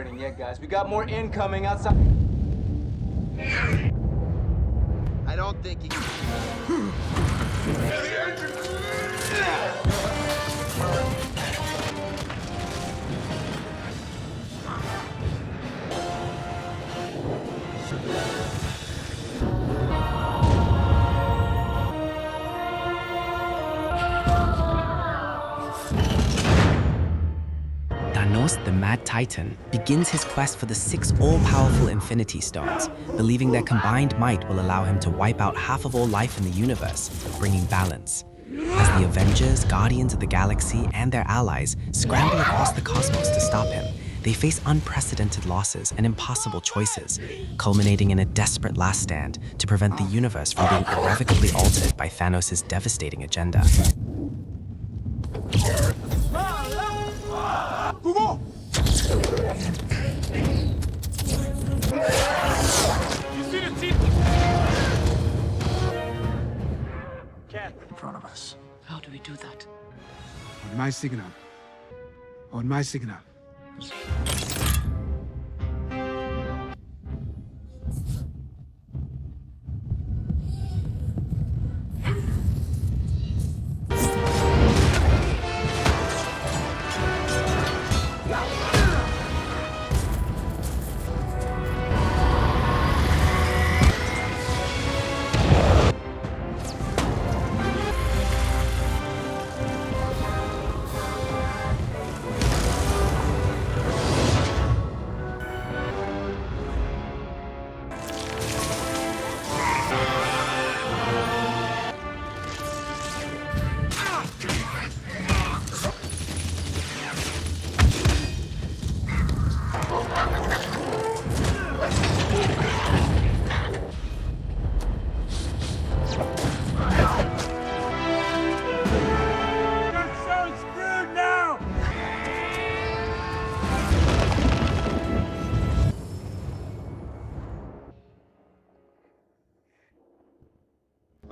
celebrating yet, guys. We got more incoming outside. I don't think he... Thanos, the Mad Titan, begins his quest for the 6 all-powerful Infinity Stones, believing their combined might will allow him to wipe out half of all life in the universe, bringing balance. As the Avengers, Guardians of the Galaxy, and their allies scramble across the cosmos to stop him, they face unprecedented losses and impossible choices, culminating in a desperate last stand to prevent the universe from being irrevocably altered by Thanos' devastating agenda. In front of us. How do we do that? On my signal. On my signal.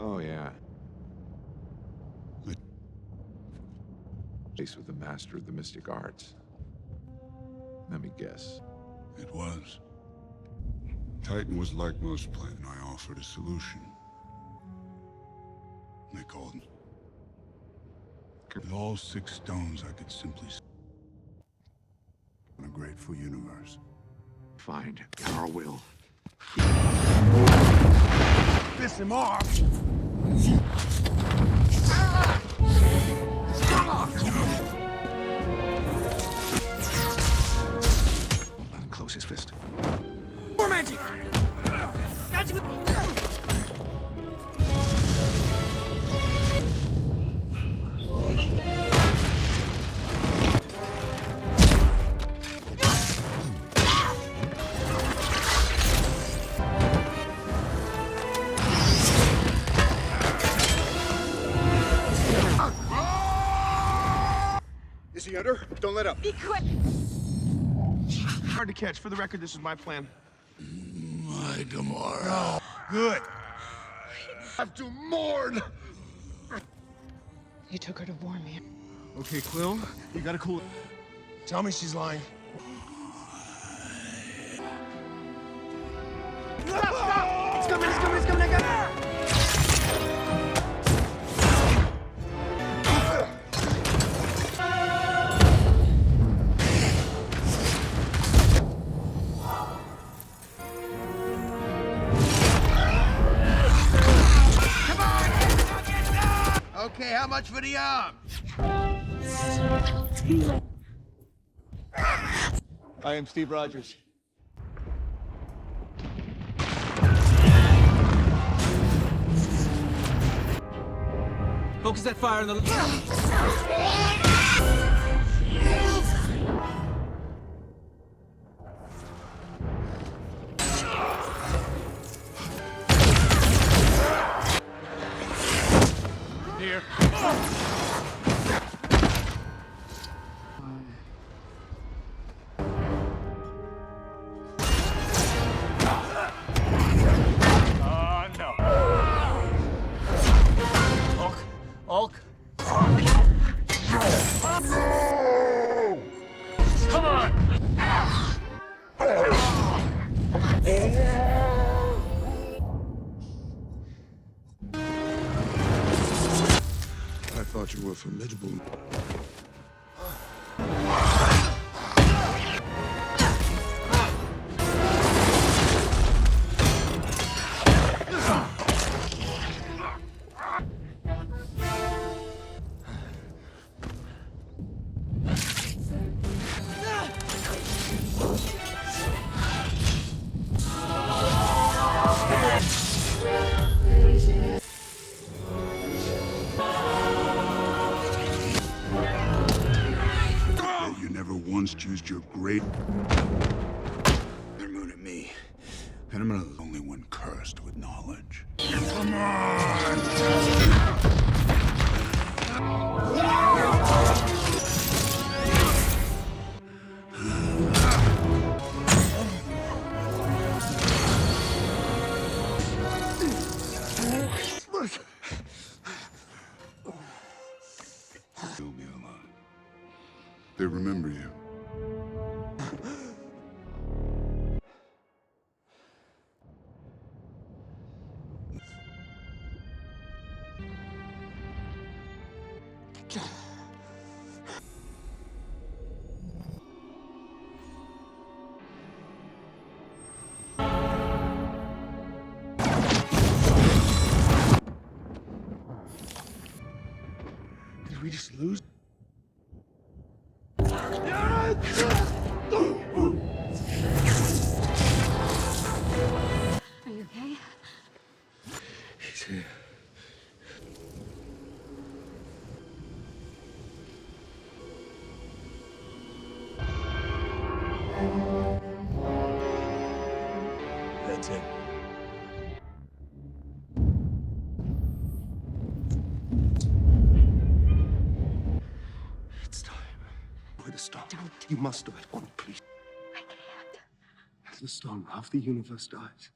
Oh, yeah. Face with the master of the mystic arts. Let me guess. It was. Titan was like most planets. I offered a solution. They called me. With all 6 stones, I could simply... in a grateful universe. Find our will. Piss him off! Close his fist. More magic! Is he under? Don't let up. Be quick! Hard to catch. For the record, this is my plan. My Gamora. No. Good. Have to mourn. You took her to warn me. Okay, Quill, you gotta cool it. Tell me she's lying. Stop! It's coming, it's coming, it's coming, I got her! Okay, how much for the arm? I am Steve Rogers. Focus that fire on the... Here. No. Hulk. were formidable. You never once used your great. They're moon at me, and I'm not the only one cursed with knowledge. Come on! You'll be alive. They remember you. Did we just lose? Are you okay? He's here. That's it. It's time. Where to stop? Don't. You must do it. Oh, please. I can't. As the storm, half the universe dies.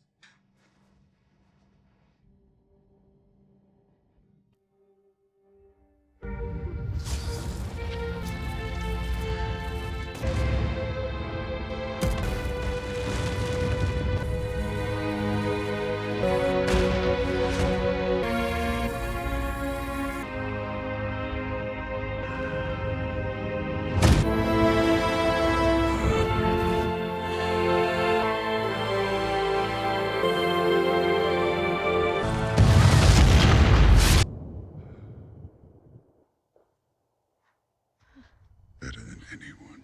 Better than anyone.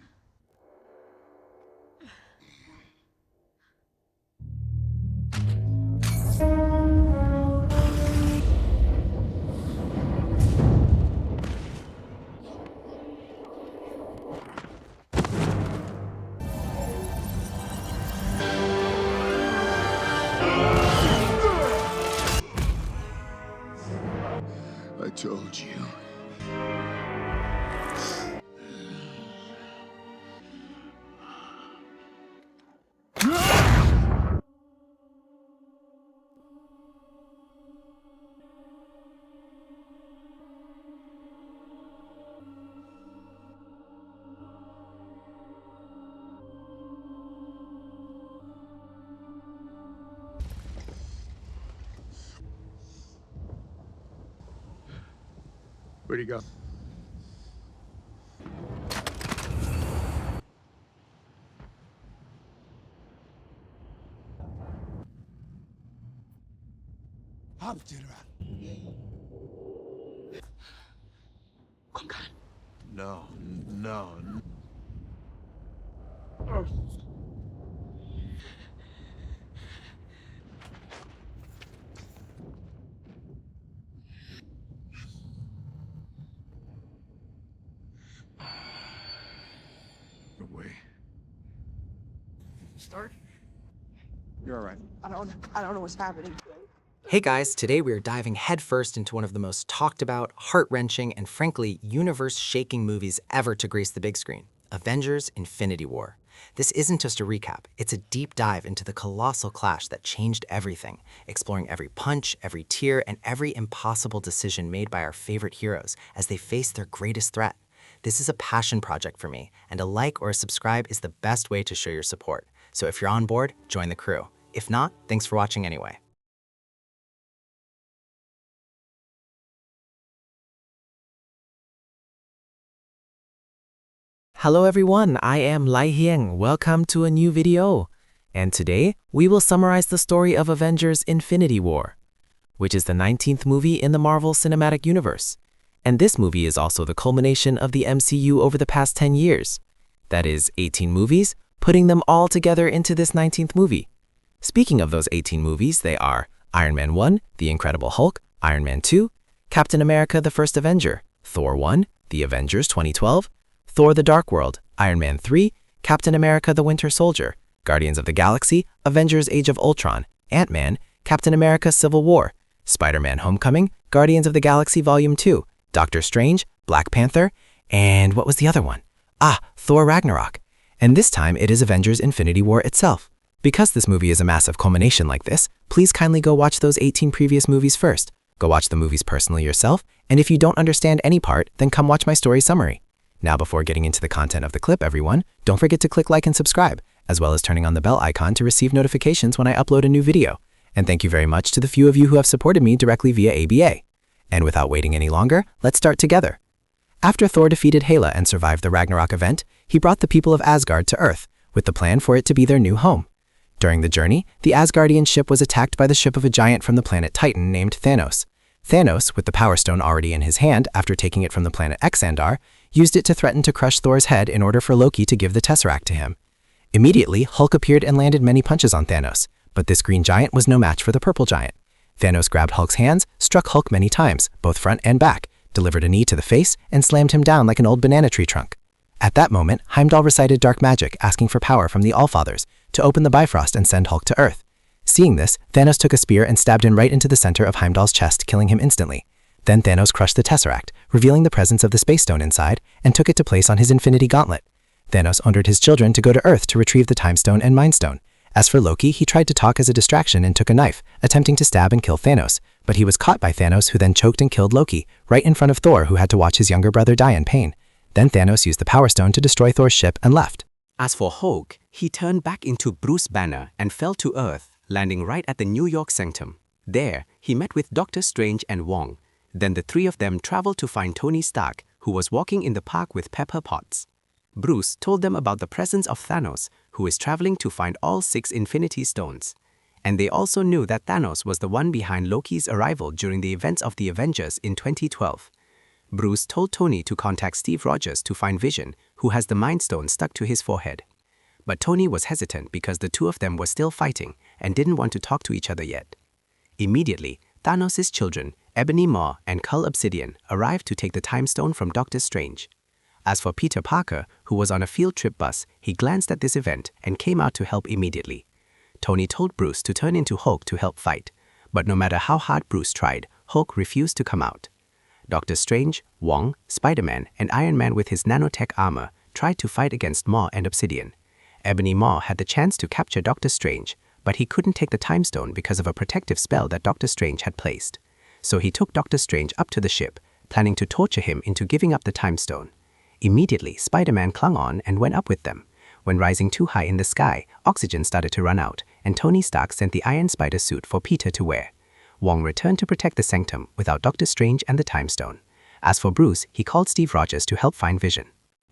I told you. Where'd he go? No, no. No way. Start? You're all right. I don't know what's happening. Hey guys, today we are diving headfirst into one of the most talked about, heart-wrenching, and frankly, universe-shaking movies ever to grace the big screen, Avengers: Infinity War. This isn't just a recap, it's a deep dive into the colossal clash that changed everything, exploring every punch, every tear, and every impossible decision made by our favorite heroes as they face their greatest threat. This is a passion project for me, and a like or a subscribe is the best way to show your support. So if you're on board, join the crew. If not, thanks for watching anyway. Hello everyone, I am Lai Hieng. Welcome to a new video. And today, we will summarize the story of Avengers Infinity War, which is the 19th movie in the Marvel Cinematic Universe. And this movie is also the culmination of the MCU over the past 10 years. That is 18 movies, putting them all together into this 19th movie. Speaking of those 18 movies, they are Iron Man 1, The Incredible Hulk, Iron Man 2, Captain America the First Avenger, Thor 1, The Avengers 2012, Thor the Dark World, Iron Man 3, Captain America the Winter Soldier, Guardians of the Galaxy, Avengers Age of Ultron, Ant-Man, Captain America Civil War, Spider-Man Homecoming, Guardians of the Galaxy Volume 2, Doctor Strange, Black Panther, and what was the other one? Thor Ragnarok. And this time it is Avengers Infinity War itself. Because this movie is a massive culmination like this, please kindly go watch those 18 previous movies first. Go watch the movies personally yourself, and if you don't understand any part, then come watch my story summary. Now before getting into the content of the clip, everyone, don't forget to click like and subscribe, as well as turning on the bell icon to receive notifications when I upload a new video. And thank you very much to the few of you who have supported me directly via ABA. And without waiting any longer, let's start together. After Thor defeated Hela and survived the Ragnarok event, he brought the people of Asgard to Earth, with the plan for it to be their new home. During the journey, the Asgardian ship was attacked by the ship of a giant from the planet Titan named Thanos. Thanos, with the Power Stone already in his hand after taking it from the planet Xandar, used it to threaten to crush Thor's head in order for Loki to give the Tesseract to him. Immediately, Hulk appeared and landed many punches on Thanos, but this green giant was no match for the purple giant. Thanos grabbed Hulk's hands, struck Hulk many times, both front and back, delivered a knee to the face, and slammed him down like an old banana tree trunk. At that moment, Heimdall recited dark magic, asking for power from the Allfathers to open the Bifrost and send Hulk to Earth. Seeing this, Thanos took a spear and stabbed him right into the center of Heimdall's chest, killing him instantly. Then Thanos crushed the Tesseract, revealing the presence of the Space Stone inside, and took it to place on his Infinity Gauntlet. Thanos ordered his children to go to Earth to retrieve the Time Stone and Mind Stone. As for Loki, he tried to talk as a distraction and took a knife, attempting to stab and kill Thanos, but he was caught by Thanos, who then choked and killed Loki, right in front of Thor, who had to watch his younger brother die in pain. Then Thanos used the Power Stone to destroy Thor's ship and left. As for Hulk, he turned back into Bruce Banner and fell to Earth, landing right at the New York Sanctum. There, he met with Doctor Strange and Wong. Then the three of them traveled to find Tony Stark, who was walking in the park with Pepper Potts. Bruce told them about the presence of Thanos, who is traveling to find all 6 Infinity Stones. And they also knew that Thanos was the one behind Loki's arrival during the events of the Avengers in 2012. Bruce told Tony to contact Steve Rogers to find Vision, who has the Mind Stone stuck to his forehead. But Tony was hesitant because the two of them were still fighting and didn't want to talk to each other yet. Immediately, Thanos' children, Ebony Maw and Cull Obsidian, arrived to take the Time Stone from Doctor Strange. As for Peter Parker, who was on a field trip bus, he glanced at this event and came out to help immediately. Tony told Bruce to turn into Hulk to help fight, but no matter how hard Bruce tried, Hulk refused to come out. Doctor Strange, Wong, Spider-Man, and Iron Man with his nanotech armor tried to fight against Maw and Obsidian. Ebony Maw had the chance to capture Doctor Strange, but he couldn't take the Time Stone because of a protective spell that Doctor Strange had placed. So he took Doctor Strange up to the ship, planning to torture him into giving up the Time Stone. Immediately, Spider-Man clung on and went up with them. When rising too high in the sky, oxygen started to run out, and Tony Stark sent the Iron Spider suit for Peter to wear. Wong returned to protect the Sanctum without Doctor Strange and the Time Stone. As for Bruce, he called Steve Rogers to help find Vision.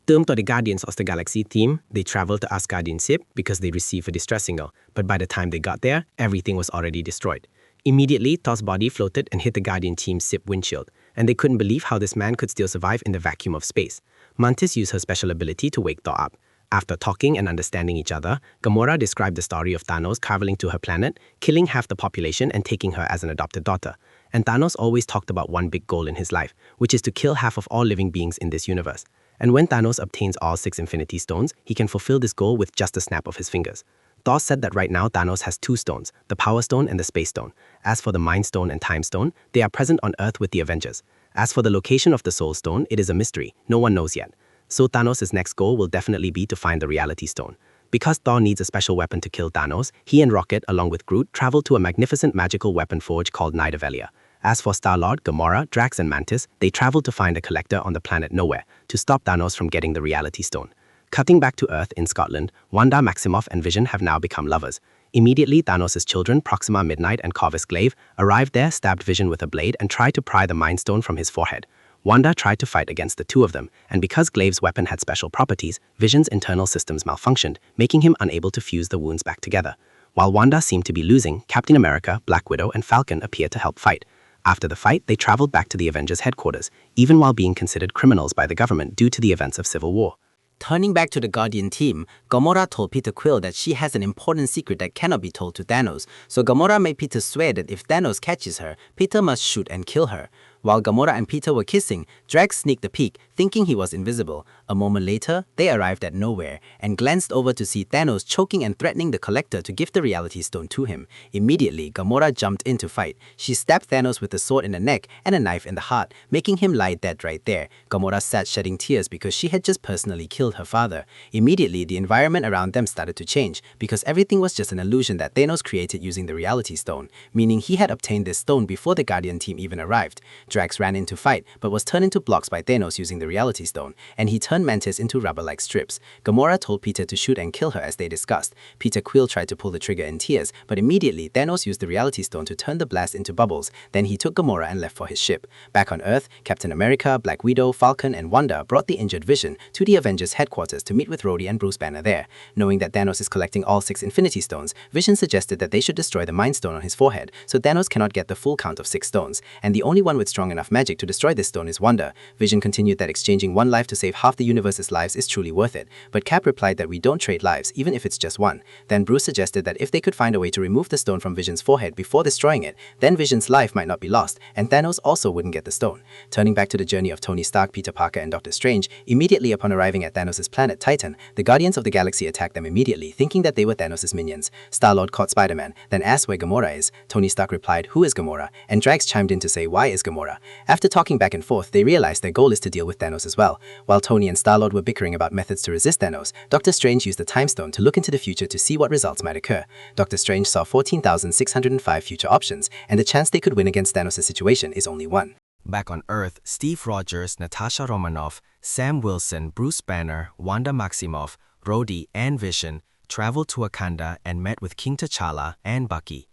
Termed to the Guardians of the Galaxy team, they traveled to Asgardian ship because they received a distress signal, but by the time they got there, everything was already destroyed. Immediately, Thor's body floated and hit the Guardian team's ship windshield, and they couldn't believe how this man could still survive in the vacuum of space. Mantis used her special ability to wake Thor up. After talking and understanding each other, Gamora described the story of Thanos traveling to her planet, killing half the population and taking her as an adopted daughter. And Thanos always talked about one big goal in his life, which is to kill half of all living beings in this universe. And when Thanos obtains all 6 Infinity Stones, he can fulfill this goal with just a snap of his fingers. Thor said that right now Thanos has 2 stones, the Power Stone and the Space Stone. As for the Mind Stone and Time Stone, they are present on Earth with the Avengers. As for the location of the Soul Stone, it is a mystery, no one knows yet. So Thanos' next goal will definitely be to find the Reality Stone. Because Thor needs a special weapon to kill Thanos, he and Rocket, along with Groot, travel to a magnificent magical weapon forge called Night of Elia. As for Star-Lord, Gamora, Drax, and Mantis, they travel to find a collector on the planet Nowhere to stop Thanos from getting the Reality Stone. Cutting back to Earth in Scotland, Wanda Maximoff and Vision have now become lovers. Immediately, Thanos' children, Proxima Midnight and Corvus Glaive, arrived there, stabbed Vision with a blade, and tried to pry the Mind Stone from his forehead. Wanda tried to fight against the two of them, and because Glaive's weapon had special properties, Vision's internal systems malfunctioned, making him unable to fuse the wounds back together. While Wanda seemed to be losing, Captain America, Black Widow, and Falcon appeared to help fight. After the fight, they traveled back to the Avengers headquarters, even while being considered criminals by the government due to the events of Civil War. Turning back to the Guardian team, Gamora told Peter Quill that she has an important secret that cannot be told to Thanos, so Gamora made Peter swear that if Thanos catches her, Peter must shoot and kill her. While Gamora and Peter were kissing, Drax sneaked a peek, thinking he was invisible. A moment later, they arrived at nowhere and glanced over to see Thanos choking and threatening the Collector to give the Reality Stone to him. Immediately, Gamora jumped in to fight. She stabbed Thanos with a sword in the neck and a knife in the heart, making him lie dead right there. Gamora sat shedding tears because she had just personally killed her father. Immediately, the environment around them started to change because everything was just an illusion that Thanos created using the Reality Stone, meaning he had obtained this stone before the Guardian team even arrived. Drax ran in to fight, but was turned into blocks by Thanos using the Reality Stone, and he turned Mantis into rubber-like strips. Gamora told Peter to shoot and kill her as they discussed. Peter Quill tried to pull the trigger in tears, but immediately Thanos used the Reality Stone to turn the blast into bubbles. Then he took Gamora and left for his ship. Back on Earth, Captain America, Black Widow, Falcon, and Wanda brought the injured Vision to the Avengers headquarters to meet with Rhodey and Bruce Banner there. Knowing that Thanos is collecting all 6 Infinity Stones, Vision suggested that they should destroy the Mind Stone on his forehead, so Thanos cannot get the full count of 6 stones, and the only one with strong enough magic to destroy this stone is Wanda. Vision continued that exchanging one life to save half the universe's lives is truly worth it, but Cap replied that we don't trade lives, even if it's just one. Then Bruce suggested that if they could find a way to remove the stone from Vision's forehead before destroying it, then Vision's life might not be lost, and Thanos also wouldn't get the stone. Turning back to the journey of Tony Stark, Peter Parker, and Doctor Strange, immediately upon arriving at Thanos' planet Titan, the Guardians of the Galaxy attacked them immediately, thinking that they were Thanos' minions. Star-Lord caught Spider-Man, then asked where Gamora is. Tony Stark replied, "Who is Gamora?" And Drax chimed in to say, "Why is Gamora?" After talking back and forth, they realized their goal is to deal with Thanos as well. While Tony and Star-Lord were bickering about methods to resist Thanos, Doctor Strange used the Time Stone to look into the future to see what results might occur. Doctor Strange saw 14,605 future options, and the chance they could win against Thanos' situation is only one. Back on Earth, Steve Rogers, Natasha Romanoff, Sam Wilson, Bruce Banner, Wanda Maximoff, Rhodey, and Vision traveled to Wakanda and met with King T'Challa and Bucky.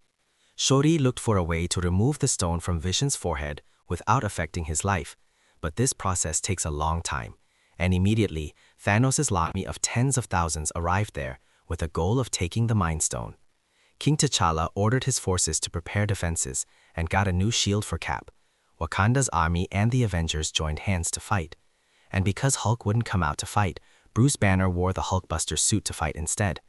Shuri looked for a way to remove the stone from Vision's forehead without affecting his life, but this process takes a long time, and immediately, Thanos' army of tens of thousands arrived there with a goal of taking the Mind Stone. King T'Challa ordered his forces to prepare defenses and got a new shield for Cap. Wakanda's army and the Avengers joined hands to fight. And because Hulk wouldn't come out to fight, Bruce Banner wore the Hulkbuster suit to fight instead.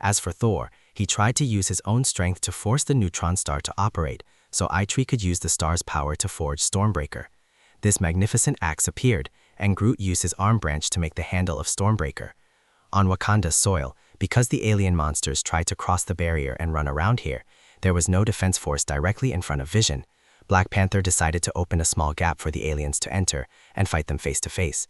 As for Thor, he tried to use his own strength to force the neutron star to operate, so Eitri could use the star's power to forge Stormbreaker. This magnificent axe appeared, and Groot used his arm branch to make the handle of Stormbreaker. On Wakanda's soil, because the alien monsters tried to cross the barrier and run around here, there was no defense force directly in front of Vision. Black Panther decided to open a small gap for the aliens to enter and fight them face to face.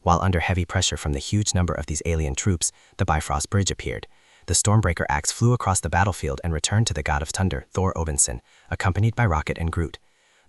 While under heavy pressure from the huge number of these alien troops, the Bifrost Bridge appeared. The Stormbreaker axe flew across the battlefield and returned to the god of thunder, Thor Odinson, accompanied by Rocket and Groot.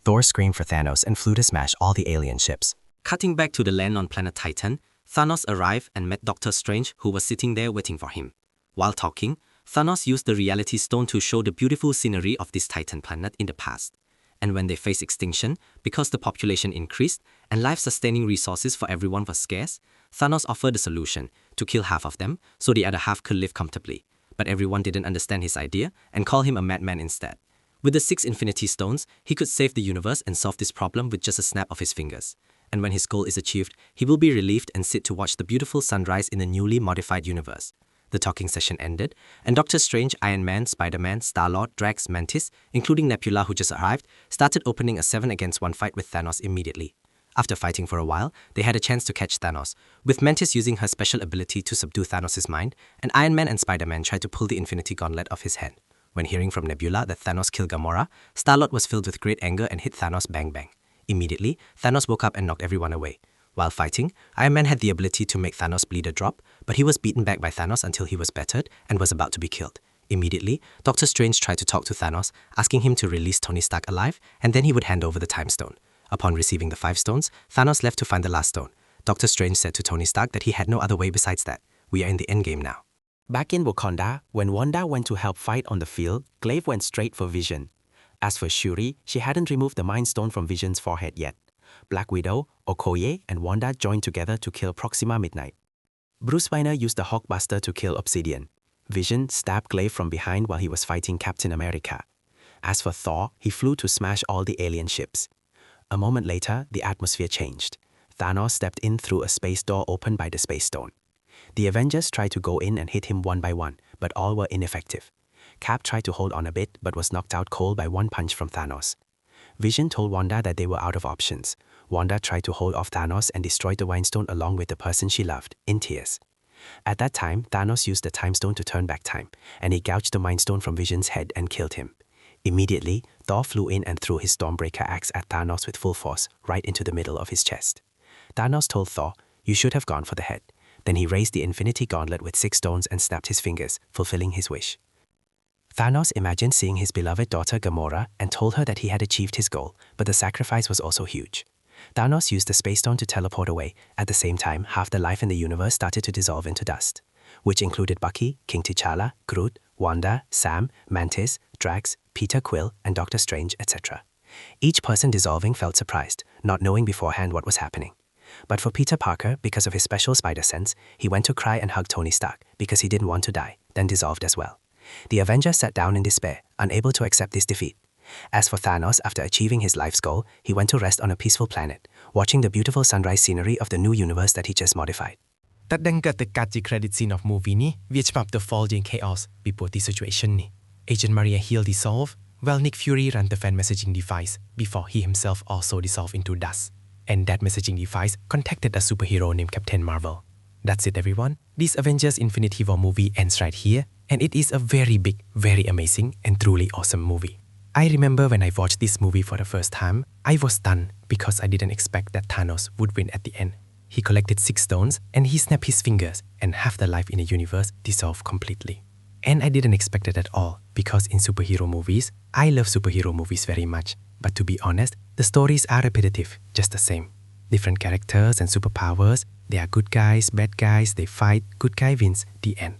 Thor screamed for Thanos and flew to smash all the alien ships. Cutting back to the land on planet Titan, Thanos arrived and met Doctor Strange, who was sitting there waiting for him. While talking, Thanos used the Reality Stone to show the beautiful scenery of this Titan planet in the past. And when they faced extinction, because the population increased and life-sustaining resources for everyone were scarce, Thanos offered a solution to kill half of them so the other half could live comfortably. But everyone didn't understand his idea and called him a madman instead. With the 6 Infinity Stones, he could save the universe and solve this problem with just a snap of his fingers. And when his goal is achieved, he will be relieved and sit to watch the beautiful sunrise in the newly modified universe. The talking session ended, and Doctor Strange, Iron Man, Spider-Man, Star-Lord, Drax, Mantis, including Nebula who just arrived, started opening a 7-against-1 fight with Thanos immediately. After fighting for a while, they had a chance to catch Thanos, with Mantis using her special ability to subdue Thanos' mind, and Iron Man and Spider-Man tried to pull the Infinity Gauntlet off his hand. When hearing from Nebula that Thanos killed Gamora, Star-Lord was filled with great anger and hit Thanos bang bang. Immediately, Thanos woke up and knocked everyone away. While fighting, Iron Man had the ability to make Thanos bleed a drop, but he was beaten back by Thanos until he was battered and was about to be killed. Immediately, Doctor Strange tried to talk to Thanos, asking him to release Tony Stark alive, and then he would hand over the Time Stone. Upon receiving the 5 stones, Thanos left to find the last stone. Doctor Strange said to Tony Stark that he had no other way besides that. We are in the endgame now. Back in Wakanda, when Wanda went to help fight on the field, Glaive went straight for Vision. As for Shuri, she hadn't removed the Mind Stone from Vision's forehead yet. Black Widow, Okoye, and Wanda joined together to kill Proxima Midnight. Bruce Banner used the Hulkbuster to kill Obsidian. Vision stabbed Glaive from behind while he was fighting Captain America. As for Thor, he flew to smash all the alien ships. A moment later, the atmosphere changed. Thanos stepped in through a space door opened by the Space Stone. The Avengers tried to go in and hit him one by one, but all were ineffective. Cap tried to hold on a bit, but was knocked out cold by one punch from Thanos. Vision told Wanda that they were out of options. Wanda tried to hold off Thanos and destroyed the Mind Stone along with the person she loved, in tears. At that time, Thanos used the Time Stone to turn back time, and he gouged the Mind Stone from Vision's head and killed him. Immediately, Thor flew in and threw his Stormbreaker axe at Thanos with full force, right into the middle of his chest. Thanos told Thor, "You should have gone for the head." Then he raised the Infinity Gauntlet with 6 stones and snapped his fingers, fulfilling his wish. Thanos imagined seeing his beloved daughter Gamora and told her that he had achieved his goal, but the sacrifice was also huge. Thanos used the Space Stone to teleport away. At the same time, half the life in the universe started to dissolve into dust, which included Bucky, King T'Challa, Groot, Wanda, Sam, Mantis, Drax, Peter Quill, and Doctor Strange, etc. Each person dissolving felt surprised, not knowing beforehand what was happening. But for Peter Parker, because of his special spider sense, he went to cry and hug Tony Stark because he didn't want to die, then dissolved as well. The Avengers sat down in despair, unable to accept this defeat. As for Thanos, after achieving his life's goal, he went to rest on a peaceful planet, watching the beautiful sunrise scenery of the new universe that he just modified. ตัดดังเกิดแต่การจีเครดิตซีน of movie นี้វាច្បាប់ The Fall in Chaos ពីព្រោះទី situation នេះ Agent Maria Hill dissolve while Nick Fury ran the fan messaging device before he himself also dissolved into dust. And that messaging device contacted a superhero named Captain Marvel. That's it everyone. This Avengers Infinity War movie ends right here, and it is a very big, very amazing, and truly awesome movie. I remember when I watched this movie for the first time, I was stunned because I didn't expect that Thanos would win at the end. He collected 6 stones and he snapped his fingers and half the life in the universe dissolved completely. And I didn't expect it at all because in superhero movies, I love superhero movies very much. But to be honest, the stories are repetitive, just the same. Different characters and superpowers, they are good guys, bad guys, they fight, good guy wins, the end.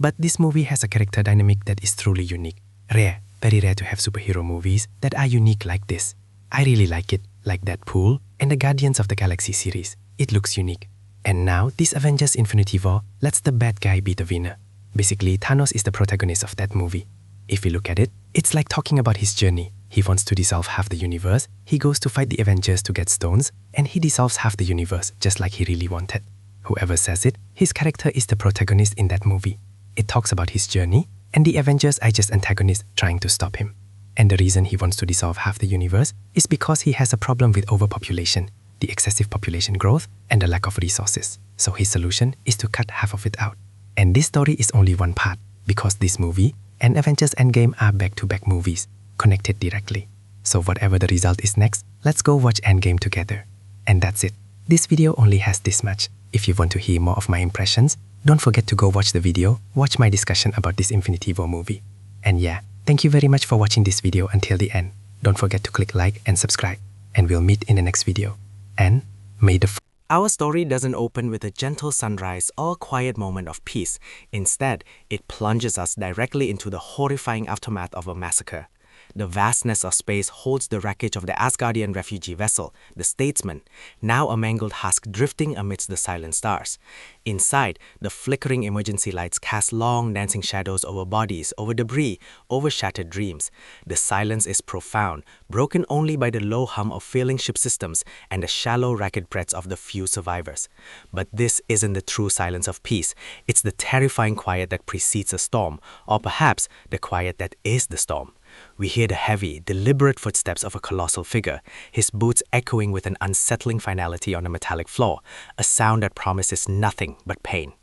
But this movie has a character dynamic that is truly unique. Rare, very rare to have superhero movies that are unique like this. I really like it, like Deadpool and the Guardians of the Galaxy series. It looks unique. And now, this Avengers Infinity War lets the bad guy be the winner. Basically, Thanos is the protagonist of that movie. If we look at it, it's like talking about his journey. He wants to dissolve half the universe, he goes to fight the Avengers to get stones, and he dissolves half the universe just like he really wanted. Whoever says it, his character is the protagonist in that movie. It talks about his journey, and the Avengers are just antagonists trying to stop him. And the reason he wants to dissolve half the universe is because he has a problem with overpopulation, the excessive population growth, and the lack of resources. So his solution is to cut half of it out. And this story is only one part, because this movie and Avengers Endgame are back-to-back movies, connected directly. So whatever the result is next, let's go watch Endgame together. And that's it. This video only has this much. If you want to hear more of my impressions, don't forget to go watch the video, watch my discussion about this Infinity War movie. And yeah, thank you very much for watching this video until the end. Don't forget to click like and subscribe. And we'll meet in the next video. And may the Our story doesn't open with a gentle sunrise or a quiet moment of peace. Instead, it plunges us directly into the horrifying aftermath of a massacre. The vastness of space holds the wreckage of the Asgardian refugee vessel, the Statesman, now a mangled husk drifting amidst the silent stars. Inside, the flickering emergency lights cast long dancing shadows over bodies, over debris, over shattered dreams. The silence is profound, broken only by the low hum of failing ship systems and the shallow ragged breaths of the few survivors. But this isn't the true silence of peace. It's the terrifying quiet that precedes a storm, or perhaps the quiet that is the storm. We hear the heavy, deliberate footsteps of a colossal figure, his boots echoing with an unsettling finality on a metallic floor, a sound that promises nothing but pain.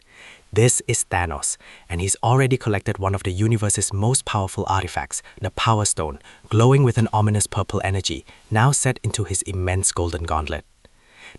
This is Thanos, and he's already collected one of the universe's most powerful artifacts, the Power Stone, glowing with an ominous purple energy, now set into his immense golden gauntlet.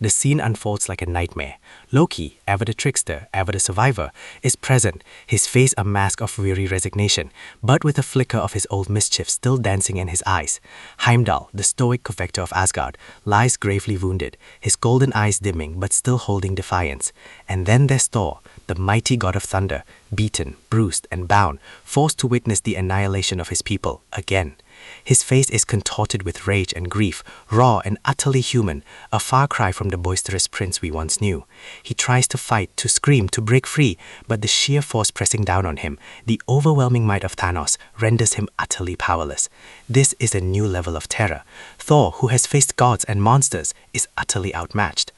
The scene unfolds like a nightmare. Loki, ever the trickster, ever the survivor, is present, his face a mask of weary resignation, but with a flicker of his old mischief still dancing in his eyes. Heimdall, the stoic cofactor of Asgard, lies gravely wounded, his golden eyes dimming but still holding defiance. And then there's Thor, the mighty god of thunder, beaten, bruised, and bound, forced to witness the annihilation of his people again. His face is contorted with rage and grief, raw and utterly human, a far cry from the boisterous prince we once knew. He tries to fight, to scream, to break free, but the sheer force pressing down on him, the overwhelming might of Thanos, renders him utterly powerless. This is a new level of terror. Thor, who has faced gods and monsters, is utterly outmatched.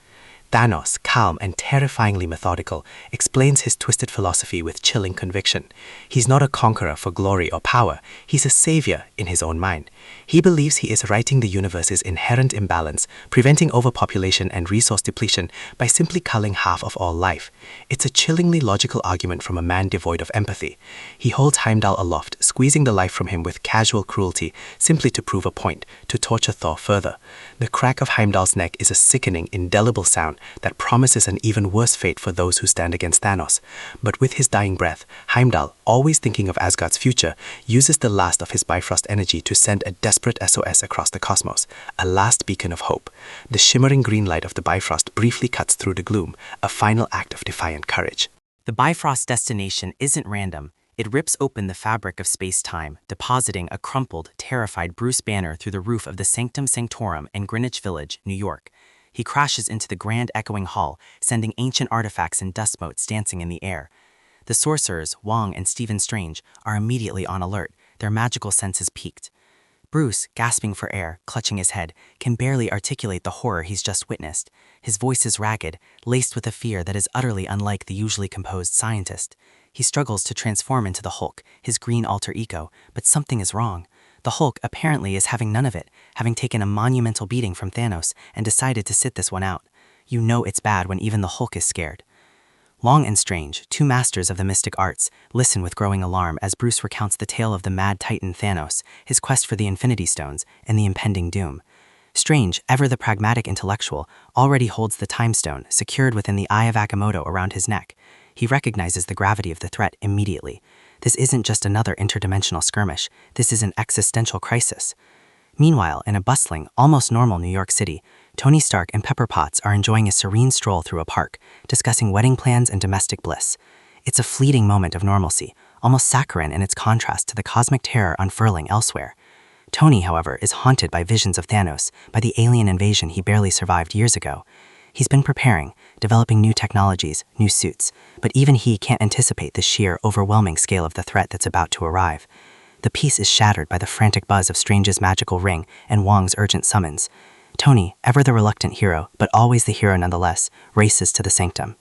Thanos, calm and terrifyingly methodical, explains his twisted philosophy with chilling conviction. He's not a conqueror for glory or power, he's a savior in his own mind. He believes he is righting the universe's inherent imbalance, preventing overpopulation and resource depletion by simply culling half of all life. It's a chillingly logical argument from a man devoid of empathy. He holds Heimdall aloft, squeezing the life from him with casual cruelty, simply to prove a point, to torture Thor further. The crack of Heimdall's neck is a sickening, indelible sound that promises an even worse fate for those who stand against Thanos. But with his dying breath, Heimdall, always thinking of Asgard's future, uses the last of his Bifrost energy to send a desperate SOS across the cosmos, a last beacon of hope. The shimmering green light of the Bifrost briefly cuts through the gloom, a final act of defiant courage. The Bifrost destination isn't random. It rips open the fabric of space-time, depositing a crumpled, terrified Bruce Banner through the roof of the Sanctum Sanctorum in Greenwich Village, New York. He crashes into the grand echoing hall, sending ancient artifacts and dust motes dancing in the air. The sorcerers, Wong and Stephen Strange, are immediately on alert, their magical senses piqued. Bruce, gasping for air, clutching his head, can barely articulate the horror he's just witnessed. His voice is ragged, laced with a fear that is utterly unlike the usually composed scientist. He struggles to transform into the Hulk, his green alter ego, but something is wrong. The Hulk apparently is having none of it, having taken a monumental beating from Thanos and decided to sit this one out. You know it's bad when even the Hulk is scared. Wong and Strange, two masters of the mystic arts, listen with growing alarm as Bruce recounts the tale of the mad titan Thanos, his quest for the Infinity Stones, and the impending doom. Strange, ever the pragmatic intellectual, already holds the Time Stone secured within the Eye of Agamotto around his neck. He recognizes the gravity of the threat immediately. This isn't just another interdimensional skirmish, this is an existential crisis. Meanwhile, in a bustling, almost normal New York City, Tony Stark and Pepper Potts are enjoying a serene stroll through a park, discussing wedding plans and domestic bliss. It's a fleeting moment of normalcy, almost saccharine in its contrast to the cosmic terror unfurling elsewhere. Tony, however, is haunted by visions of Thanos, by the alien invasion he barely survived years ago. He's been preparing, developing new technologies, new suits, but even he can't anticipate the sheer, overwhelming scale of the threat that's about to arrive. The peace is shattered by the frantic buzz of Strange's magical ring and Wong's urgent summons. Tony, ever the reluctant hero, but always the hero nonetheless, races to the sanctum.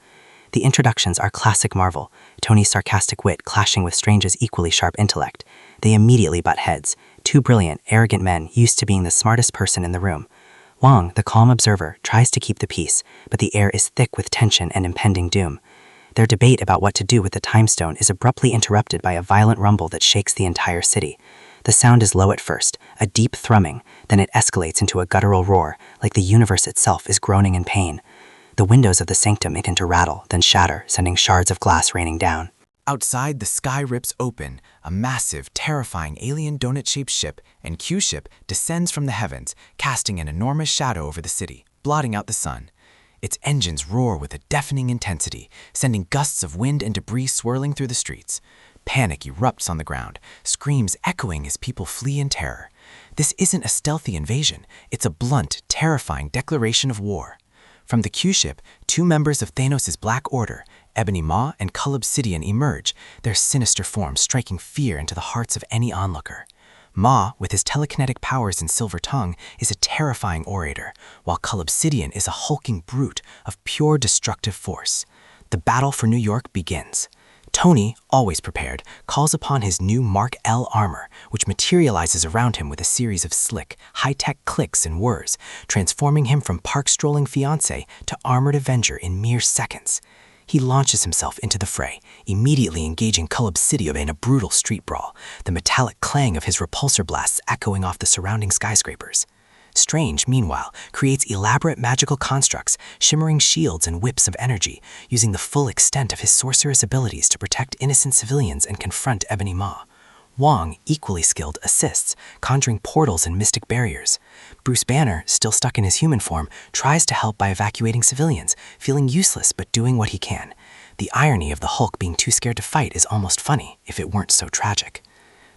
The introductions are classic Marvel, Tony's sarcastic wit clashing with Strange's equally sharp intellect. They immediately butt heads, two brilliant, arrogant men used to being the smartest person in the room. Wong, the calm observer, tries to keep the peace, but the air is thick with tension and impending doom. Their debate about what to do with the Time Stone is abruptly interrupted by a violent rumble that shakes the entire city. The sound is low at first, a deep thrumming, then it escalates into a guttural roar, like the universe itself is groaning in pain. The windows of the sanctum begin to rattle, then shatter, sending shards of glass raining down. Outside, the sky rips open. A massive, terrifying alien donut-shaped ship and Q-ship descends from the heavens, casting an enormous shadow over the city, blotting out the sun. Its engines roar with a deafening intensity, sending gusts of wind and debris swirling through the streets. Panic erupts on the ground, screams echoing as people flee in terror. This isn't a stealthy invasion, it's a blunt, terrifying declaration of war. From the Q-ship, two members of Thanos' Black Order, Ebony Maw and Cull Obsidian, emerge, their sinister forms striking fear into the hearts of any onlooker. Maw, with his telekinetic powers and silver tongue, is a terrifying orator, while Cull Obsidian is a hulking brute of pure destructive force. The battle for New York begins. Tony, always prepared, calls upon his new Mark L armor, which materializes around him with a series of slick, high-tech clicks and whirs, transforming him from park-strolling fiancé to armored Avenger in mere seconds. He launches himself into the fray, immediately engaging Cull Obsidian in a brutal street brawl, the metallic clang of his repulsor blasts echoing off the surrounding skyscrapers. Strange, meanwhile, creates elaborate magical constructs, shimmering shields and whips of energy, using the full extent of his sorcerous abilities to protect innocent civilians and confront Ebony Maw. Wong, equally skilled, assists, conjuring portals and mystic barriers. Bruce Banner, still stuck in his human form, tries to help by evacuating civilians, feeling useless but doing what he can. The irony of the Hulk being too scared to fight is almost funny if it weren't so tragic.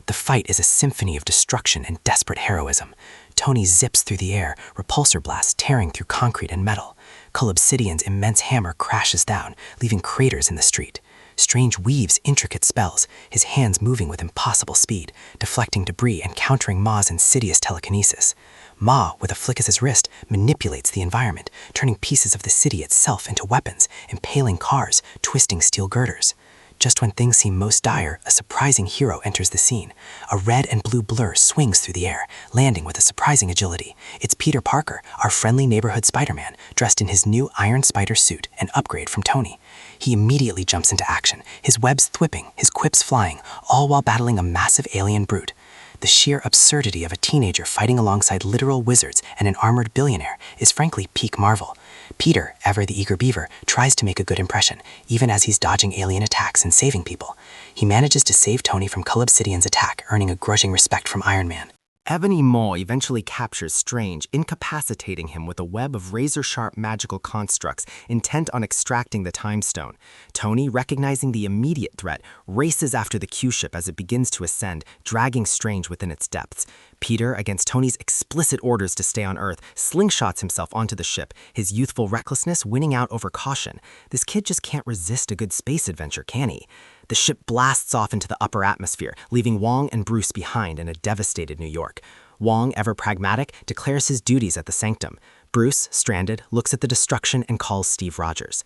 The fight is a symphony of destruction and desperate heroism. Tony zips through the air, repulsor blasts tearing through concrete and metal. Cull Obsidian's immense hammer crashes down, leaving craters in the street. Strange weaves intricate spells, his hands moving with impossible speed, deflecting debris and countering Ma's insidious telekinesis. Ma, with a flick of his wrist, manipulates the environment, turning pieces of the city itself into weapons, impaling cars, twisting steel girders. Just when things seem most dire, a surprising hero enters the scene. A red and blue blur swings through the air, landing with a surprising agility. It's Peter Parker, our friendly neighborhood Spider-Man, dressed in his new Iron Spider suit, an upgrade from Tony. He immediately jumps into action, his webs thwipping, his quips flying, all while battling a massive alien brute. The sheer absurdity of a teenager fighting alongside literal wizards and an armored billionaire is frankly peak Marvel. Peter, ever the eager beaver, tries to make a good impression, even as he's dodging alien attacks and saving people. He manages to save Tony from Cull Obsidian's attack, earning a grudging respect from Iron Man. Ebony Maw eventually captures Strange, incapacitating him with a web of razor-sharp magical constructs intent on extracting the Time Stone. Tony, recognizing the immediate threat, races after the Q-ship as it begins to ascend, dragging Strange within its depths. Peter, against Tony's explicit orders to stay on Earth, slingshots himself onto the ship, his youthful recklessness winning out over caution. This kid just can't resist a good space adventure, can he? The ship blasts off into the upper atmosphere, leaving Wong and Bruce behind in a devastated New York. Wong, ever pragmatic, declares his duties at the Sanctum. Bruce, stranded, looks at the destruction and calls Steve Rogers.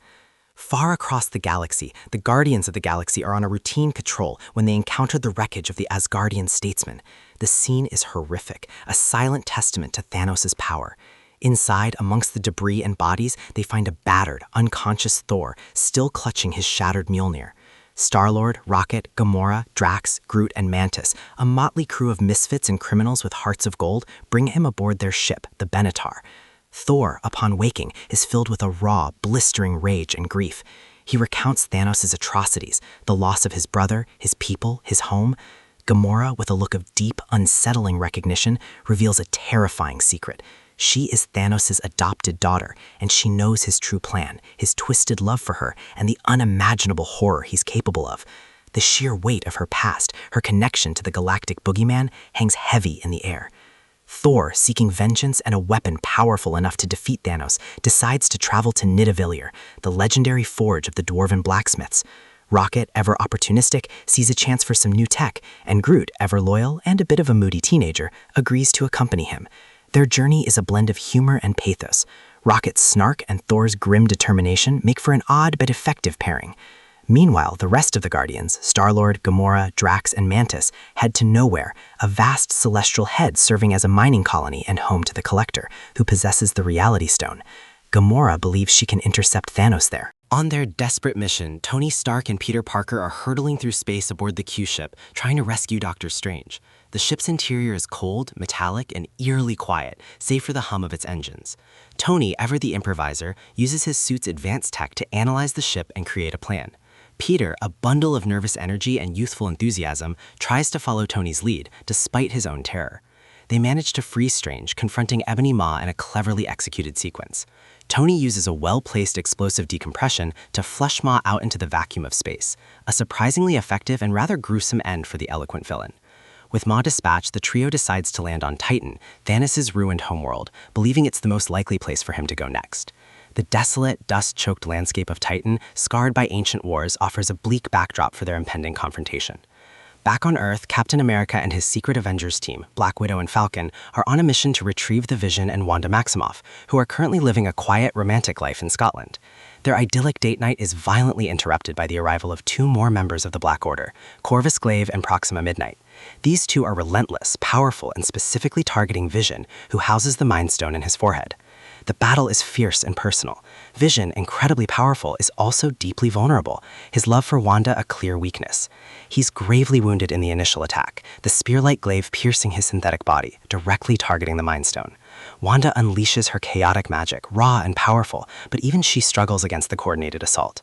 Far across the galaxy, the Guardians of the Galaxy are on a routine patrol when they encounter the wreckage of the Asgardian statesman. The scene is horrific, a silent testament to Thanos' power. Inside, amongst the debris and bodies, they find a battered, unconscious Thor, still clutching his shattered Mjolnir. Star-Lord, Rocket, Gamora, Drax, Groot, and Mantis, a motley crew of misfits and criminals with hearts of gold, bring him aboard their ship, the Benatar. Thor, upon waking, is filled with a raw, blistering rage and grief. He recounts Thanos' atrocities, the loss of his brother, his people, his home. Gamora, with a look of deep, unsettling recognition, reveals a terrifying secret. She is Thanos' adopted daughter, and she knows his true plan, his twisted love for her, and the unimaginable horror he's capable of. The sheer weight of her past, her connection to the galactic boogeyman, hangs heavy in the air. Thor, seeking vengeance and a weapon powerful enough to defeat Thanos, decides to travel to Nidavellir, the legendary forge of the dwarven blacksmiths. Rocket, ever opportunistic, sees a chance for some new tech, and Groot, ever loyal and a bit of a moody teenager, agrees to accompany him. Their journey is a blend of humor and pathos. Rocket's snark and Thor's grim determination make for an odd but effective pairing. Meanwhile, the rest of the Guardians, Star-Lord, Gamora, Drax, and Mantis, head to Nowhere, a vast celestial head serving as a mining colony and home to the Collector, who possesses the Reality Stone. Gamora believes she can intercept Thanos there. On their desperate mission, Tony Stark and Peter Parker are hurtling through space aboard the Q-ship, trying to rescue Doctor Strange. The ship's interior is cold, metallic, and eerily quiet, save for the hum of its engines. Tony, ever the improviser, uses his suit's advanced tech to analyze the ship and create a plan. Peter, a bundle of nervous energy and youthful enthusiasm, tries to follow Tony's lead, despite his own terror. They manage to free Strange, confronting Ebony Maw in a cleverly executed sequence. Tony uses a well-placed explosive decompression to flush Ma out into the vacuum of space, a surprisingly effective and rather gruesome end for the eloquent villain. With Ma dispatched, the trio decides to land on Titan, Thanos' ruined homeworld, believing it's the most likely place for him to go next. The desolate, dust-choked landscape of Titan, scarred by ancient wars, offers a bleak backdrop for their impending confrontation. Back on Earth, Captain America and his secret Avengers team, Black Widow and Falcon, are on a mission to retrieve the Vision and Wanda Maximoff, who are currently living a quiet, romantic life in Scotland. Their idyllic date night is violently interrupted by the arrival of two more members of the Black Order, Corvus Glaive and Proxima Midnight. These two are relentless, powerful, and specifically targeting Vision, who houses the Mind Stone in his forehead. The battle is fierce and personal. Vision, incredibly powerful, is also deeply vulnerable, his love for Wanda a clear weakness. He's gravely wounded in the initial attack, the spear-like glaive piercing his synthetic body, directly targeting the Mind Stone. Wanda unleashes her chaotic magic, raw and powerful, but even she struggles against the coordinated assault.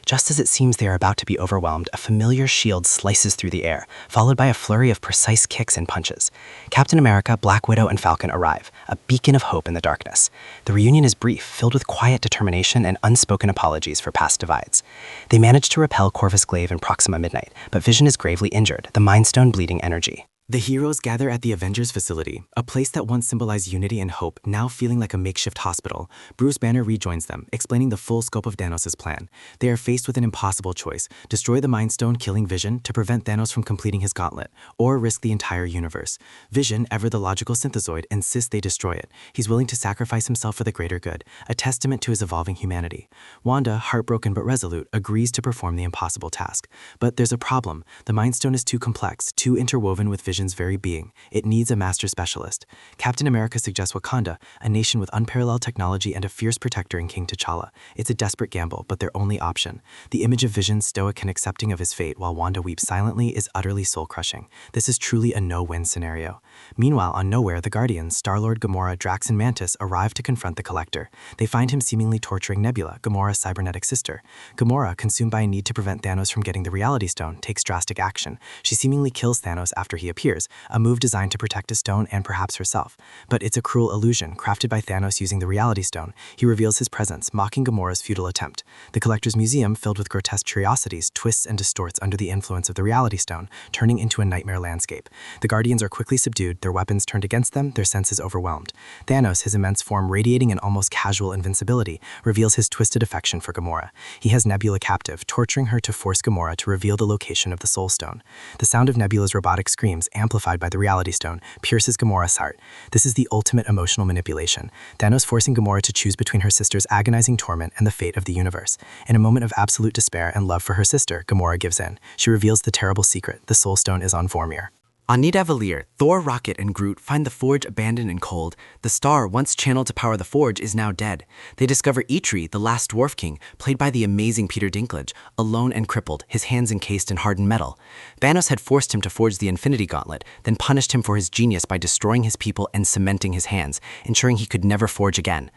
Just as it seems they are about to be overwhelmed, a familiar shield slices through the air, followed by a flurry of precise kicks and punches. Captain America, Black Widow, and Falcon arrive, a beacon of hope in the darkness. The reunion is brief, filled with quiet determination and unspoken apologies for past divides. They manage to repel Corvus Glaive and Proxima Midnight, but Vision is gravely injured, the Mind Stone bleeding energy. The heroes gather at the Avengers facility, a place that once symbolized unity and hope, now feeling like a makeshift hospital. Bruce Banner rejoins them, explaining the full scope of Thanos' plan. They are faced with an impossible choice: destroy the Mind Stone, killing Vision to prevent Thanos from completing his gauntlet, or risk the entire universe. Vision, ever the logical synthezoid, insists they destroy it. He's willing to sacrifice himself for the greater good, a testament to his evolving humanity. Wanda, heartbroken but resolute, agrees to perform the impossible task. But there's a problem. The Mind Stone is too complex, too interwoven with Vision's very being. It needs a master specialist. Captain America suggests Wakanda, a nation with unparalleled technology and a fierce protector in King T'Challa. It's a desperate gamble, but their only option. The image of Vision, stoic and accepting of his fate while Wanda weeps silently, is utterly soul-crushing. This is truly a no-win scenario. Meanwhile, on Nowhere, the Guardians, Star-Lord, Gamora, Drax, and Mantis arrive to confront the Collector. They find him seemingly torturing Nebula, Gamora's cybernetic sister. Gamora, consumed by a need to prevent Thanos from getting the Reality Stone, takes drastic action. She seemingly kills Thanos after he appears, a move designed to protect his stone and perhaps herself. But it's a cruel illusion, crafted by Thanos using the Reality Stone. He reveals his presence, mocking Gamora's futile attempt. The Collector's museum, filled with grotesque curiosities, twists and distorts under the influence of the Reality Stone, turning into a nightmare landscape. The Guardians are quickly subdued, their weapons turned against them, their senses overwhelmed. Thanos, his immense form radiating an almost casual invincibility, reveals his twisted affection for Gamora. He has Nebula captive, torturing her to force Gamora to reveal the location of the Soul Stone. The sound of Nebula's robotic screams, amplified by the Reality Stone, pierces Gamora's heart. This is the ultimate emotional manipulation, Thanos forcing Gamora to choose between her sister's agonizing torment and the fate of the universe. In a moment of absolute despair and love for her sister, Gamora gives in. She reveals the terrible secret: the Soul Stone is on Vormir. On Nidavellir, Thor, Rocket, and Groot find the Forge abandoned and cold. The star, once channeled to power the Forge, is now dead. They discover Eitri, the last Dwarf King, played by the amazing Peter Dinklage, alone and crippled, his hands encased in hardened metal. Thanos had forced him to forge the Infinity Gauntlet, then punished him for his genius by destroying his people and cementing his hands, ensuring he could never forge again.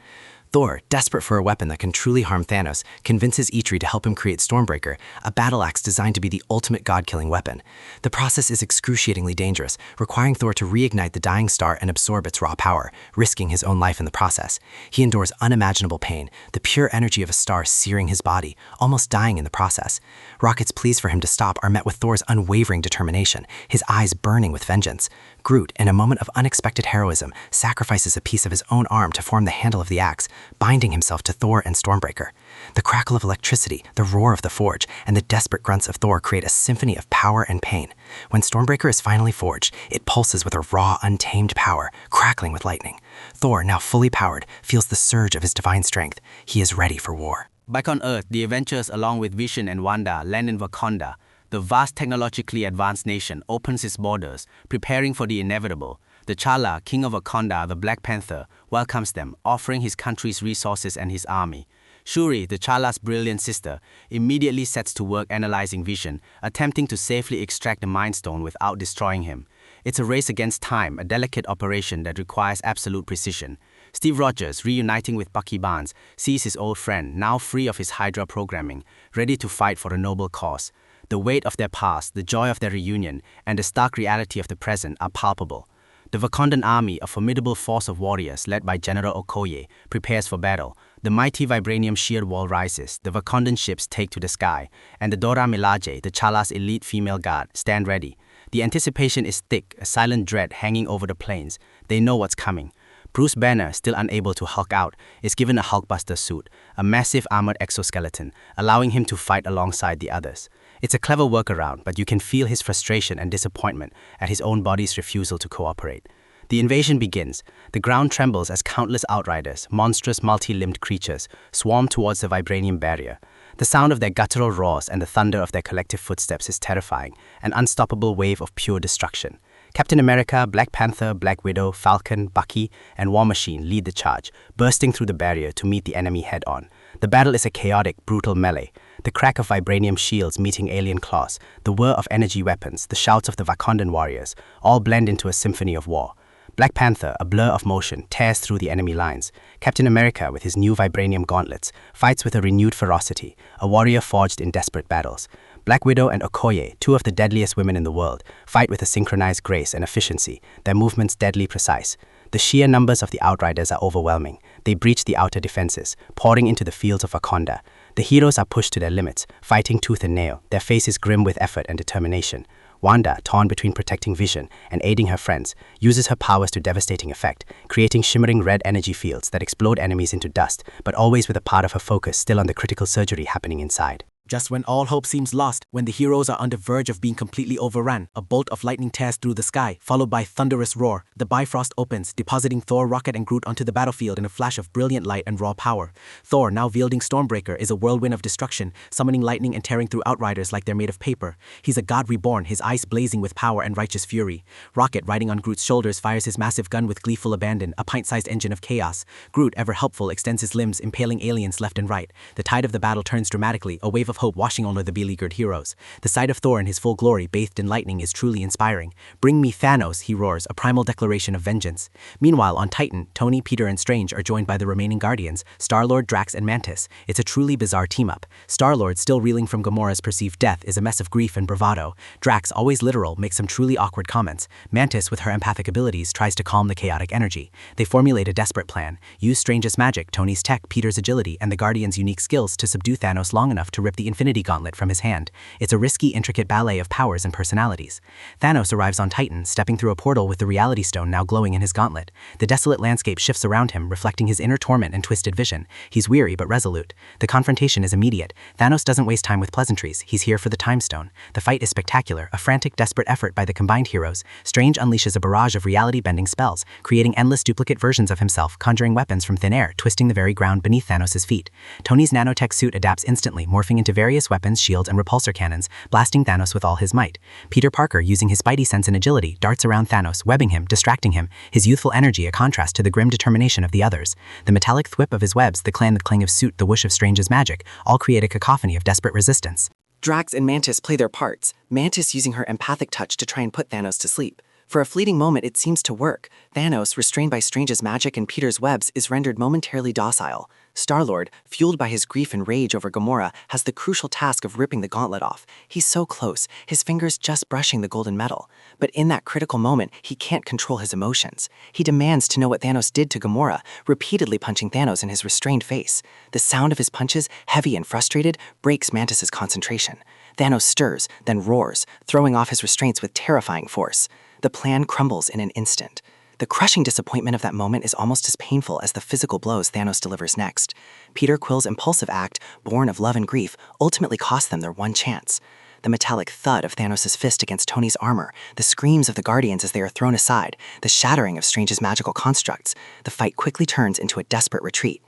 Thor, desperate for a weapon that can truly harm Thanos, convinces Eitri to help him create Stormbreaker, a battle axe designed to be the ultimate god-killing weapon. The process is excruciatingly dangerous, requiring Thor to reignite the dying star and absorb its raw power, risking his own life in the process. He endures unimaginable pain, the pure energy of a star searing his body, almost dying in the process. Rocket's pleas for him to stop are met with Thor's unwavering determination, his eyes burning with vengeance. Groot, in a moment of unexpected heroism, sacrifices a piece of his own arm to form the handle of the axe, binding himself to Thor and Stormbreaker. The crackle of electricity, the roar of the forge, and the desperate grunts of Thor create a symphony of power and pain. When Stormbreaker is finally forged, it pulses with a raw, untamed power, crackling with lightning. Thor, now fully powered, feels the surge of his divine strength. He is ready for war. Back on Earth, the Avengers, along with Vision and Wanda, land in Wakanda. The vast technologically advanced nation opens its borders, preparing for the inevitable. T'Challa, King of Wakanda, the Black Panther, welcomes them, offering his country's resources and his army. Shuri, T'Challa's brilliant sister, immediately sets to work analyzing Vision, attempting to safely extract the Mind Stone without destroying him. It's a race against time, a delicate operation that requires absolute precision. Steve Rogers, reuniting with Bucky Barnes, sees his old friend, now free of his Hydra programming, ready to fight for a noble cause. The weight of their past, the joy of their reunion, and the stark reality of the present are palpable. The Wakandan army, a formidable force of warriors led by General Okoye, prepares for battle. The mighty vibranium shield wall rises, the Wakandan ships take to the sky, and the Dora Milaje, T'Challa's elite female guard, stand ready. The anticipation is thick, a silent dread hanging over the plains. They know what's coming. Bruce Banner, still unable to Hulk out, is given a Hulkbuster suit, a massive armored exoskeleton, allowing him to fight alongside the others. It's a clever workaround, but you can feel his frustration and disappointment at his own body's refusal to cooperate. The invasion begins. The ground trembles as countless outriders, monstrous multi-limbed creatures, swarm towards the vibranium barrier. The sound of their guttural roars and the thunder of their collective footsteps is terrifying, an unstoppable wave of pure destruction. Captain America, Black Panther, Black Widow, Falcon, Bucky, and War Machine lead the charge, bursting through the barrier to meet the enemy head-on. The battle is a chaotic, brutal melee. The crack of vibranium shields meeting alien claws, the whir of energy weapons, the shouts of the Wakandan warriors, all blend into a symphony of war. Black Panther, a blur of motion, tears through the enemy lines. Captain America, with his new vibranium gauntlets, fights with a renewed ferocity, a warrior forged in desperate battles. Black Widow and Okoye, two of the deadliest women in the world, fight with a synchronized grace and efficiency, their movements deadly precise. The sheer numbers of the Outriders are overwhelming. They breach the outer defenses, pouring into the fields of Wakanda. The heroes are pushed to their limits, fighting tooth and nail, their faces grim with effort and determination. Wanda, torn between protecting Vision and aiding her friends, uses her powers to devastating effect, creating shimmering red energy fields that explode enemies into dust, but always with a part of her focus still on the critical surgery happening inside. Just when all hope seems lost, when the heroes are on the verge of being completely overrun, a bolt of lightning tears through the sky, followed by thunderous roar. The Bifrost opens, depositing Thor, Rocket, and Groot onto the battlefield in a flash of brilliant light and raw power. Thor, now wielding Stormbreaker, is a whirlwind of destruction, summoning lightning and tearing through Outriders like they're made of paper. He's a god reborn, his eyes blazing with power and righteous fury. Rocket, riding on Groot's shoulders, fires his massive gun with gleeful abandon, a pint-sized engine of chaos. Groot, ever helpful, extends his limbs, impaling aliens left and right. The tide of the battle turns dramatically, a wave of hope washing over the beleaguered heroes. The sight of Thor in his full glory, bathed in lightning, is truly inspiring. "Bring me Thanos," he roars, a primal declaration of vengeance. Meanwhile, on Titan, Tony, Peter, and Strange are joined by the remaining Guardians, Star-Lord, Drax, and Mantis. It's a truly bizarre team-up. Star-Lord, still reeling from Gamora's perceived death, is a mess of grief and bravado. Drax, always literal, makes some truly awkward comments. Mantis, with her empathic abilities, tries to calm the chaotic energy. They formulate a desperate plan. Use Strange's magic, Tony's tech, Peter's agility, and the Guardians' unique skills to subdue Thanos long enough to rip the Infinity Gauntlet from his hand. It's a risky, intricate ballet of powers and personalities. Thanos arrives on Titan, stepping through a portal with the Reality Stone now glowing in his gauntlet. The desolate landscape shifts around him, reflecting his inner torment and twisted vision. He's weary but resolute. The confrontation is immediate. Thanos doesn't waste time with pleasantries. He's here for the Time Stone. The fight is spectacular, a frantic, desperate effort by the combined heroes. Strange unleashes a barrage of reality-bending spells, creating endless duplicate versions of himself, conjuring weapons from thin air, twisting the very ground beneath Thanos' feet. Tony's nanotech suit adapts instantly, morphing into various weapons, shields, and repulsor cannons, blasting Thanos with all his might. Peter Parker, using his spidey sense and agility, darts around Thanos, webbing him, distracting him, his youthful energy a contrast to the grim determination of the others. The metallic thwip of his webs, the clang of suit, the whoosh of Strange's magic, all create a cacophony of desperate resistance. Drax and Mantis play their parts, Mantis using her empathic touch to try and put Thanos to sleep. For a fleeting moment, it seems to work. Thanos, restrained by Strange's magic and Peter's webs, is rendered momentarily docile. Star-Lord, fueled by his grief and rage over Gamora, has the crucial task of ripping the gauntlet off. He's so close, his fingers just brushing the golden metal. But in that critical moment, he can't control his emotions. He demands to know what Thanos did to Gamora, repeatedly punching Thanos in his restrained face. The sound of his punches, heavy and frustrated, breaks Mantis' concentration. Thanos stirs, then roars, throwing off his restraints with terrifying force. The plan crumbles in an instant. The crushing disappointment of that moment is almost as painful as the physical blows Thanos delivers next. Peter Quill's impulsive act, born of love and grief, ultimately cost them their one chance. The metallic thud of Thanos' fist against Tony's armor, the screams of the Guardians as they are thrown aside, the shattering of Strange's magical constructs, the fight quickly turns into a desperate retreat.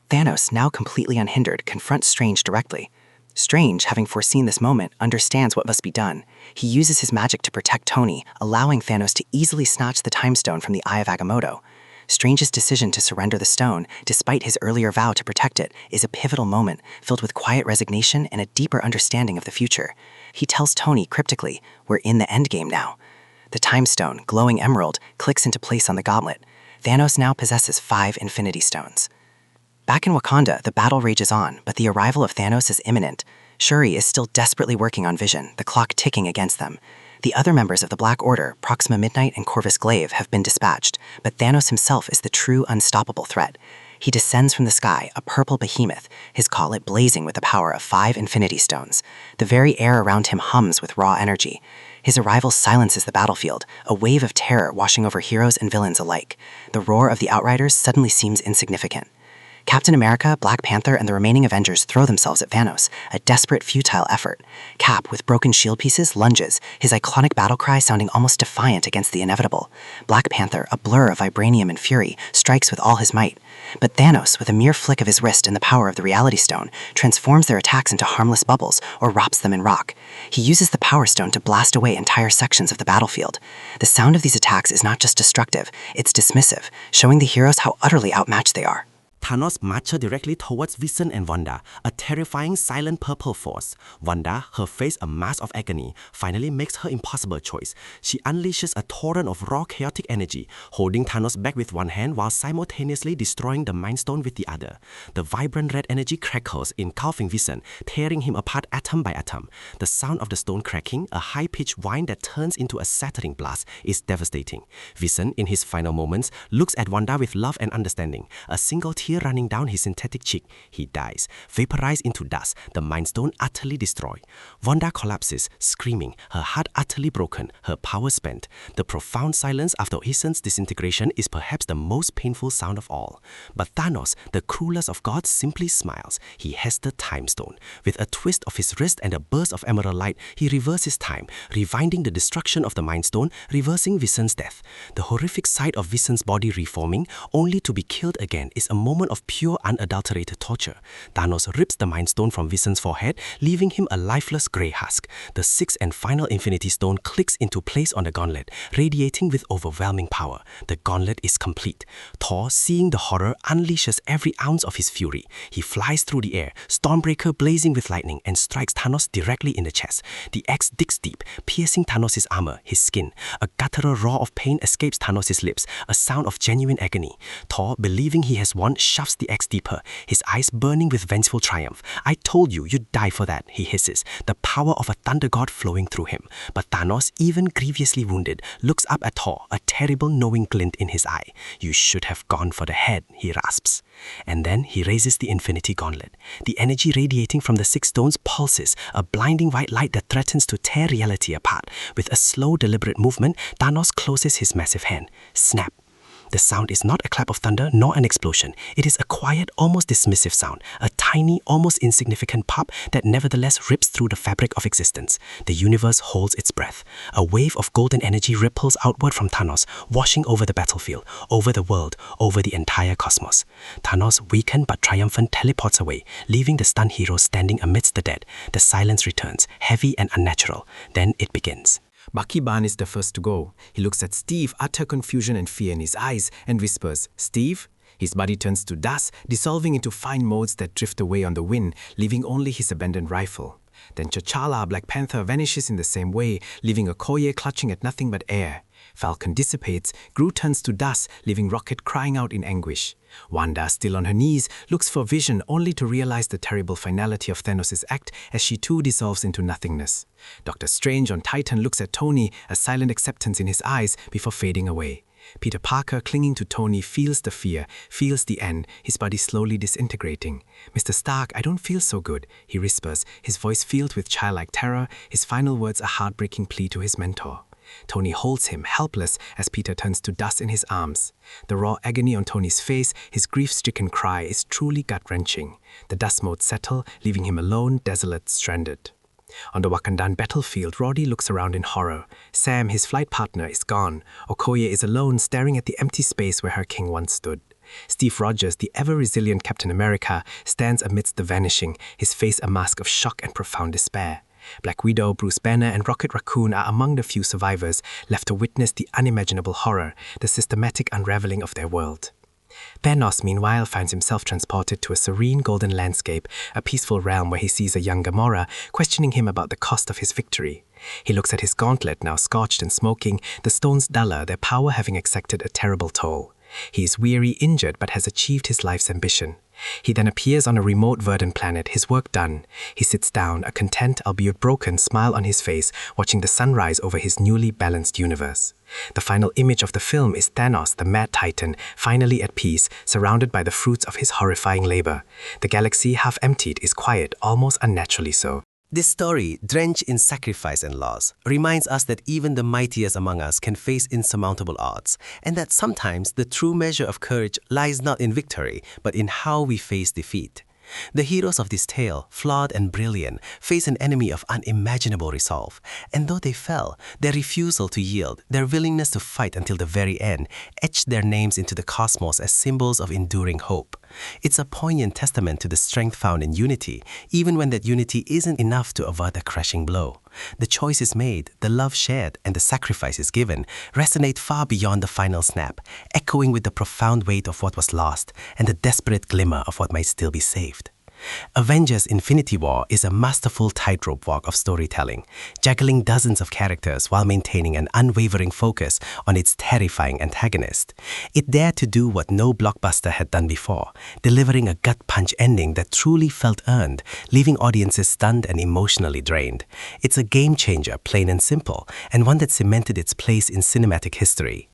Thanos, now completely unhindered, confronts Strange directly. Strange, having foreseen this moment, understands what must be done. He uses his magic to protect Tony, allowing Thanos to easily snatch the Time Stone from the Eye of Agamotto. Strange's decision to surrender the stone, despite his earlier vow to protect it, is a pivotal moment, filled with quiet resignation and a deeper understanding of the future. He tells Tony cryptically, "We're in the endgame now." The Time Stone, glowing emerald, clicks into place on the gauntlet. Thanos now possesses 5 Infinity Stones. Back in Wakanda, the battle rages on, but the arrival of Thanos is imminent. Shuri is still desperately working on Vision, the clock ticking against them. The other members of the Black Order, Proxima Midnight and Corvus Glaive, have been dispatched, but Thanos himself is the true unstoppable threat. He descends from the sky, a purple behemoth, his gauntlet blazing with the power of 5 Infinity Stones. The very air around him hums with raw energy. His arrival silences the battlefield, a wave of terror washing over heroes and villains alike. The roar of the Outriders suddenly seems insignificant. Captain America, Black Panther, and the remaining Avengers throw themselves at Thanos, a desperate, futile effort. Cap, with broken shield pieces, lunges, his iconic battle cry sounding almost defiant against the inevitable. Black Panther, a blur of vibranium and fury, strikes with all his might. But Thanos, with a mere flick of his wrist and the power of the Reality Stone, transforms their attacks into harmless bubbles or wraps them in rock. He uses the Power Stone to blast away entire sections of the battlefield. The sound of these attacks is not just destructive, it's dismissive, showing the heroes how utterly outmatched they are. Thanos marched directly towards Vision and Wanda, a terrifying silent purple force. Wanda, her face a mask of agony, finally makes her impossible choice. She unleashes a torrent of raw chaotic energy, holding Thanos back with one hand while simultaneously destroying the Mind Stone with the other. The vibrant red energy crackles, engulfing Vision, tearing him apart atom by atom. The sound of the stone cracking, a high-pitched whine that turns into a shattering blast, is devastating. Vision, in his final moments, looks at Wanda with love and understanding, a single tear running down his synthetic cheek. He dies, vaporized into dust, the Mind Stone utterly destroyed. Wanda collapses, screaming, her heart utterly broken, her power spent. The profound silence after Vision's disintegration is perhaps the most painful sound of all. But Thanos, the cruelest of gods, simply smiles. He has the Time Stone. With a twist of his wrist and a burst of emerald light, he reverses time, rewinding the destruction of the Mind Stone, reversing Vision's death. The horrific sight of Vision's body reforming, only to be killed again, is a moment of pure unadulterated torture. Thanos rips the Mind Stone from Vision's forehead, leaving him a lifeless grey husk. The sixth and final Infinity Stone clicks into place on the gauntlet, radiating with overwhelming power. The gauntlet is complete. Thor, seeing the horror, unleashes every ounce of his fury. He flies through the air, Stormbreaker blazing with lightning, and strikes Thanos directly in the chest. The axe digs deep, piercing Thanos' armor, his skin. A guttural roar of pain escapes Thanos' lips, a sound of genuine agony. Thor, believing he has won, shoves the axe deeper, his eyes burning with vengeful triumph. "I told you, you'd die for that," he hisses, the power of a thunder god flowing through him. But Thanos, even grievously wounded, looks up at Thor, a terrible knowing glint in his eye. "You should have gone for the head," he rasps. And then he raises the Infinity Gauntlet. The energy radiating from the six stones pulses, a blinding white light that threatens to tear reality apart. With a slow, deliberate movement, Thanos closes his massive hand. Snap. The sound is not a clap of thunder nor an explosion. It is a quiet, almost dismissive sound, a tiny, almost insignificant pop that nevertheless rips through the fabric of existence. The universe holds its breath. A wave of golden energy ripples outward from Thanos, washing over the battlefield, over the world, over the entire cosmos. Thanos, weakened but triumphant, teleports away, leaving the stunned hero standing amidst the dead. The silence returns, heavy and unnatural. Then it begins. Bucky Barnes is the first to go. He looks at Steve, utter confusion and fear in his eyes, and whispers, "Steve?" His body turns to dust, dissolving into fine motes that drift away on the wind, leaving only his abandoned rifle. Then T'Challa, Black Panther, vanishes in the same way, leaving Okoye clutching at nothing but air. Falcon dissipates, Groot turns to dust, leaving Rocket crying out in anguish. Wanda, still on her knees, looks for Vision only to realize the terrible finality of Thanos' act as she too dissolves into nothingness. Doctor Strange on Titan looks at Tony, a silent acceptance in his eyes before fading away. Peter Parker, clinging to Tony, feels the fear, feels the end, his body slowly disintegrating. "Mr. Stark, I don't feel so good," he whispers, his voice filled with childlike terror, his final words a heartbreaking plea to his mentor. Tony holds him, helpless, as Peter turns to dust in his arms. The raw agony on Tony's face, his grief-stricken cry, is truly gut-wrenching. The dust motes settle, leaving him alone, desolate, stranded. On the Wakandan battlefield, Roddy looks around in horror. Sam, his flight partner, is gone. Okoye is alone, staring at the empty space where her king once stood. Steve Rogers, the ever-resilient Captain America, stands amidst the vanishing, his face a mask of shock and profound despair. Black Widow, Bruce Banner, and Rocket Raccoon are among the few survivors left to witness the unimaginable horror, the systematic unraveling of their world. Thanos, meanwhile, finds himself transported to a serene golden landscape, a peaceful realm where he sees a young Gamora, questioning him about the cost of his victory. He looks at his gauntlet, now scorched and smoking, the stones duller, their power having exacted a terrible toll. He is weary, injured, but has achieved his life's ambition. He then appears on a remote verdant planet, his work done. He sits down, a content, albeit broken, smile on his face, watching the sunrise over his newly balanced universe. The final image of the film is Thanos, the Mad Titan, finally at peace, surrounded by the fruits of his horrifying labor. The galaxy, half emptied, is quiet, almost unnaturally so. This story, drenched in sacrifice and loss, reminds us that even the mightiest among us can face insurmountable odds, and that sometimes the true measure of courage lies not in victory, but in how we face defeat. The heroes of this tale, flawed and brilliant, face an enemy of unimaginable resolve, and though they fell, their refusal to yield, their willingness to fight until the very end, etched their names into the cosmos as symbols of enduring hope. It's a poignant testament to the strength found in unity, even when that unity isn't enough to avert a crushing blow. The choices made, the love shared, and the sacrifices given resonate far beyond the final snap, echoing with the profound weight of what was lost and the desperate glimmer of what might still be saved. Avengers Infinity War is a masterful tightrope walk of storytelling, juggling dozens of characters while maintaining an unwavering focus on its terrifying antagonist. It dared to do what no blockbuster had done before, delivering a gut-punch ending that truly felt earned, leaving audiences stunned and emotionally drained. It's a game-changer, plain and simple, and one that cemented its place in cinematic history.